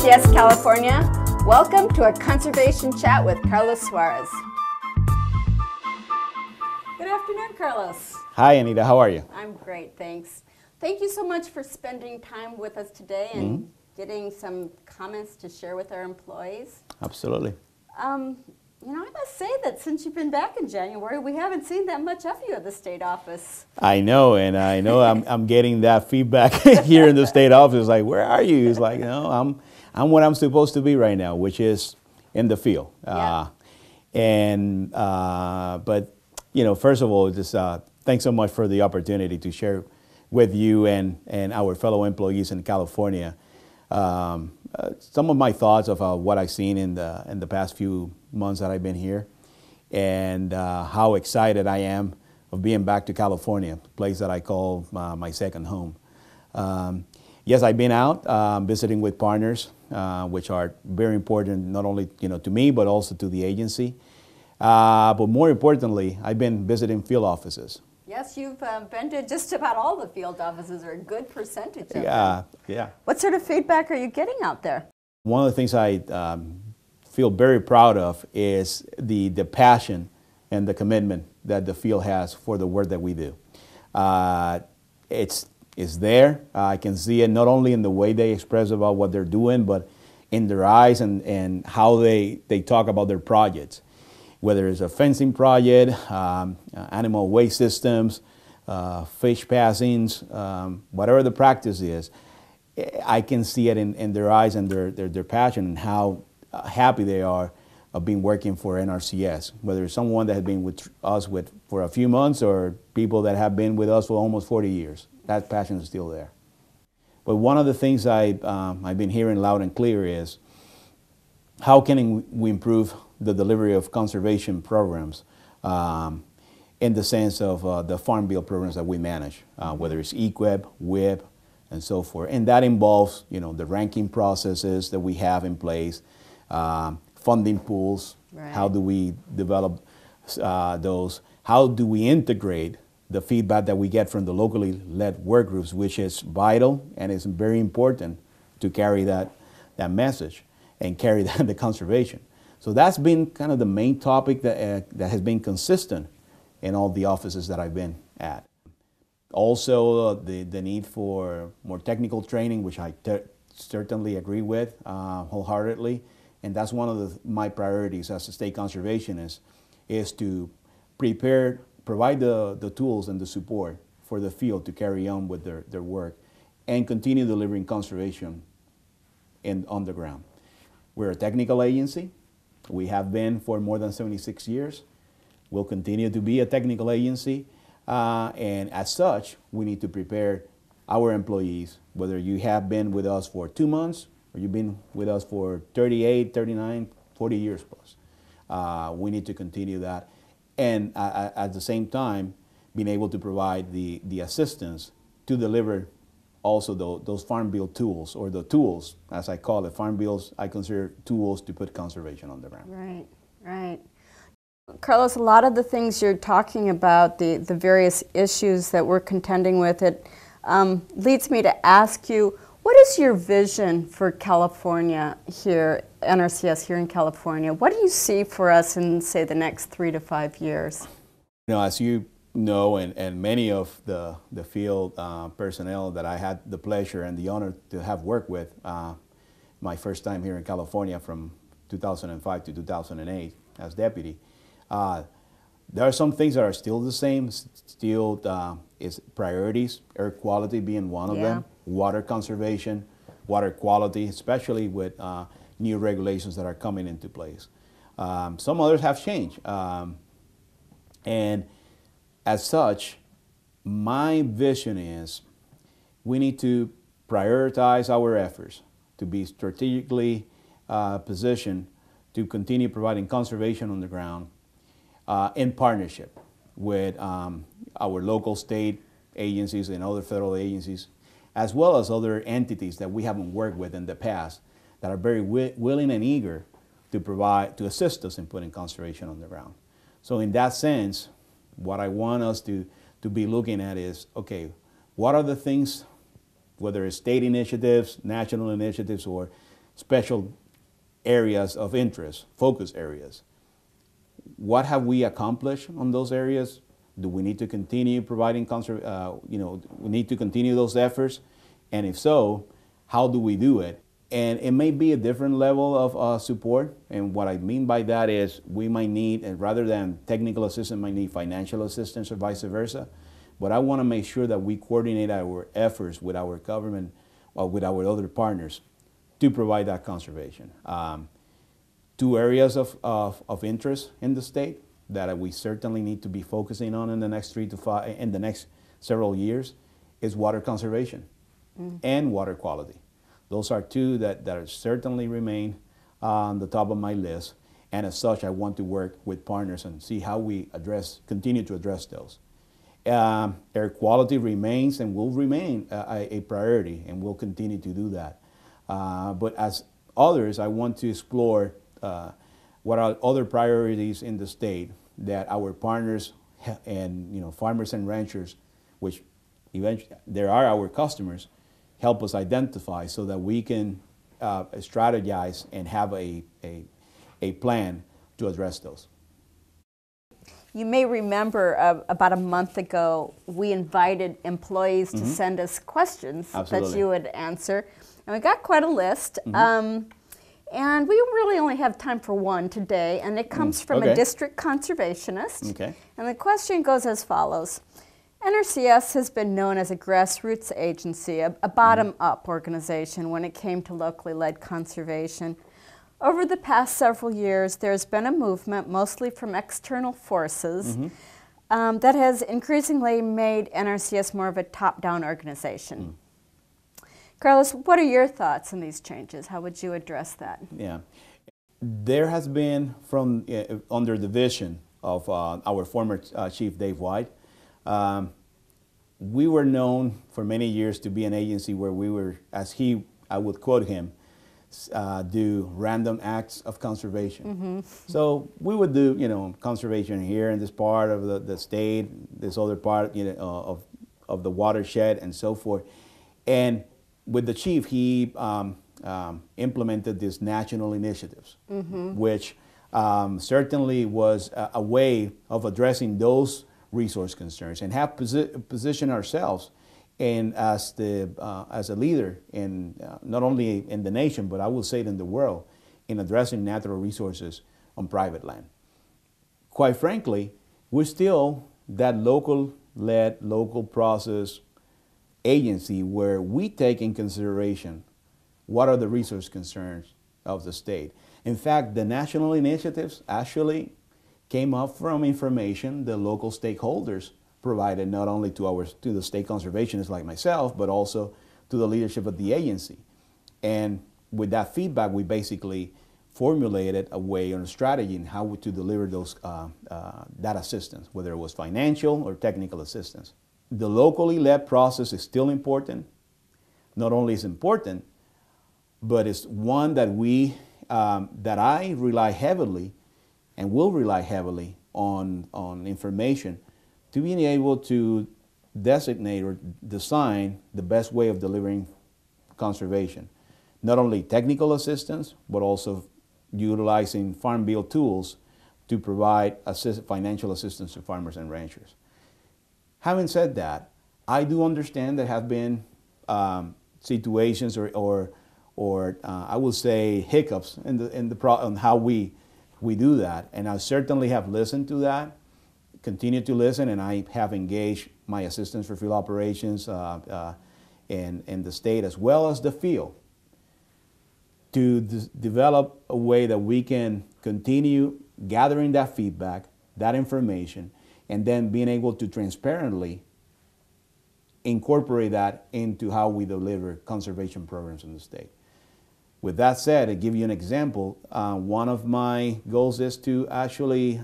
NRCS California. Welcome to a conservation chat with Carlos Suarez. Good afternoon, Carlos. Hi, Anita. How are you? I'm great, thanks. Thank you so much for spending time with us today and getting some comments to share with our employees. Absolutely. You know, I must say that since you've been back in January, we haven't seen that much of you at the state office. I know, and I know I'm getting that feedback here in the state office. Like, where are you? It's like, no, I'm what I'm supposed to be right now, which is in the field. Yeah. But you know, first of all, just thanks so much for the opportunity to share with you and our fellow employees in California some of my thoughts of what I've seen in the past few months that I've been here, and how excited I am of being back to California, a place that I call my second home. Yes, I've been out visiting with partners, which are very important not only to me but also to the agency. But more importantly, I've been visiting field offices. Yes, you've been to just about all the field offices, or a good percentage of them. Yeah. What sort of feedback are you getting out there? One of the things I feel very proud of is the passion and the commitment that the field has for the work that we do. It's there. I can see it not only in the way they express about what they're doing, but in their eyes and how they talk about their projects. Whether it's a fencing project, animal waste systems, fish passings, whatever the practice is, I can see it in their eyes and their passion and how happy they are of being working for NRCS. Whether it's someone that has been with us for a few months or people that have been with us for almost 40 years, that passion is still there. But one of the things I've been hearing loud and clear is how can we improve the delivery of conservation programs in the sense of the farm bill programs that we manage, whether it's EQIP, WIP, and so forth. And that involves, the ranking processes that we have in place, funding pools. Right. How do we develop those? How do we integrate the feedback that we get from the locally led work groups, which is vital and is very important to carry that message and carry the conservation. So that's been kind of the main topic that has been consistent in all the offices that I've been at. Also, the need for more technical training, which I certainly agree with wholeheartedly, and that's one of my priorities as a state conservationist, is to provide the tools and the support for the field to carry on with their work and continue delivering conservation on the ground. We're a technical agency. We have been for more than 76 years. We'll continue to be a technical agency. And as such, we need to prepare our employees, whether you have been with us for 2 months or you've been with us for 38, 39, 40 years plus. We need to continue that. And at the same time, being able to provide the assistance to deliver also those farm bill tools, or the tools, as I call it. Farm bills, I consider tools to put conservation on the ground. Right, right. Carlos, a lot of the things you're talking about, the various issues that we're contending with, it leads me to ask you, what is your vision for California here, NRCS here in California? What do you see for us in, say, the next 3 to 5 years? As you know, and many of the field personnel that I had the pleasure and the honor to have worked with my first time here in California from 2005 to 2008 as deputy, there are some things that are still the same, still is priorities, air quality being one of them, water conservation, water quality, especially with new regulations that are coming into place. Some others have changed. And as such, my vision is we need to prioritize our efforts to be strategically positioned to continue providing conservation on the ground in partnership with our local state agencies and other federal agencies, as well as other entities that we haven't worked with in the past that are very willing and eager to assist us in putting conservation on the ground. So in that sense, what I want us to be looking at is, okay, what are the things, whether it's state initiatives, national initiatives, or special areas of interest, focus areas. What have we accomplished on those areas? Do we need to continue providing, we need to continue those efforts? And if so, how do we do it? And it may be a different level of support. And what I mean by that is we might need, and rather than technical assistance, might need financial assistance or vice versa. But I want to make sure that we coordinate our efforts with our government or with our other partners to provide that conservation. Two areas of interest in the state that we certainly need to be focusing on in the next several years is water conservation and water quality. Those are two that are certainly remain on the top of my list, and as such, I want to work with partners and see how we continue to address those. Air quality remains and will remain a priority, and we'll continue to do that. But as others, I want to explore what are other priorities in the state that our partners and farmers and ranchers, which eventually there are our customers, help us identify so that we can strategize and have a plan to address those. You may remember about a month ago, we invited employees to send us questions that you would answer. And we got quite a list. And we really only have time for one today, and it comes from a district conservationist. Okay. And the question goes as follows. NRCS has been known as a grassroots agency, a bottom-up organization when it came to locally led conservation. Over the past several years, there's been a movement, mostly from external forces, that has increasingly made NRCS more of a top-down organization. Carlos, what are your thoughts on these changes? How would you address that? Yeah. There has been, from under the vision of our former chief, Dave White, we were known for many years to be an agency where we were, I would quote him, do random acts of conservation. So we would do, conservation here in this part of the state, this other part, of the watershed and so forth. And with the chief, he implemented these national initiatives, which certainly was a way of addressing those resource concerns and have positioned ourselves as a leader in not only in the nation, but I will say it in the world, in addressing natural resources on private land. Quite frankly, we're still that local-led, local process agency where we take in consideration what are the resource concerns of the state. In fact, the national initiatives actually came up from information the local stakeholders provided, not only to the state conservationists like myself, but also to the leadership of the agency. And with that feedback, we basically formulated a way or a strategy in how to deliver those that assistance, whether it was financial or technical assistance. The locally led process is still important. Not only is important, but it's one that that I rely heavily and will rely heavily on information to being able to designate or design the best way of delivering conservation. Not only technical assistance, but also utilizing Farm Bill tools to provide financial assistance to farmers and ranchers. Having said that, I do understand there have been situations or I will say hiccups on how we do that, and I certainly have listened to that, continue to listen, and I have engaged my assistants for field operations in the state as well as the field to develop a way that we can continue gathering that feedback, that information, and then being able to transparently incorporate that into how we deliver conservation programs in the state. With that said, to give you an example, one of my goals is to actually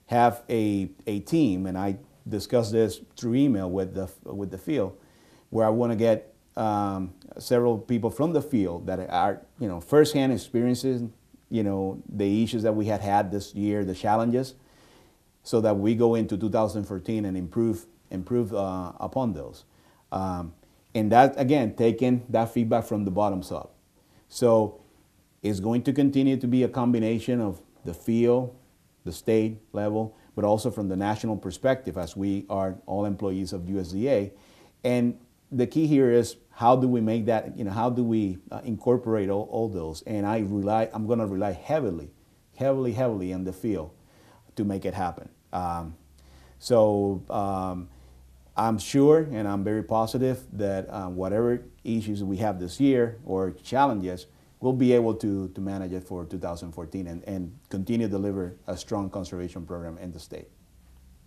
have a team, and I discussed this through email with the field, where I want to get several people from the field that are firsthand experiences, the issues that we had this year, the challenges, so that we go into 2014 and improve upon those. And that, again, taking that feedback from the bottoms up. So it's going to continue to be a combination of the field, the state level, but also from the national perspective, as we are all employees of USDA. And the key here is, how do we make that, how do we incorporate all those? And I'm going to rely heavily on the field to make it happen. I'm sure, and I'm very positive that whatever issues we have this year or challenges, we'll be able to manage it for 2014 and continue to deliver a strong conservation program in the state.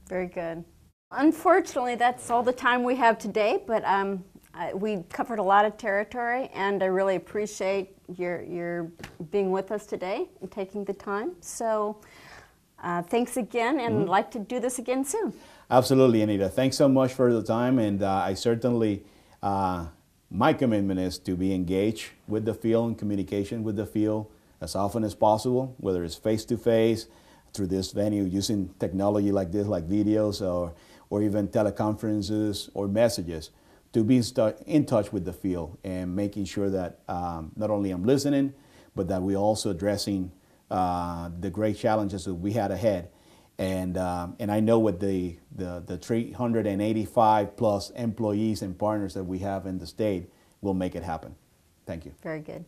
Very good. Unfortunately, that's all the time we have today, but we covered a lot of territory, and I really appreciate your being with us today and taking the time. So thanks again, and I'd like to do this again soon. Absolutely, Anita. Thanks so much for the time, and I certainly, my commitment is to be engaged with the field and communication with the field as often as possible, whether it's face-to-face, through this venue, using technology like this, like videos, or even teleconferences or messages, to be in touch with the field and making sure that not only I'm listening, but that we're also addressing the great challenges that we had ahead. And I know with the 385 plus employees and partners that we have in the state, we'll make it happen. Thank you. Very good.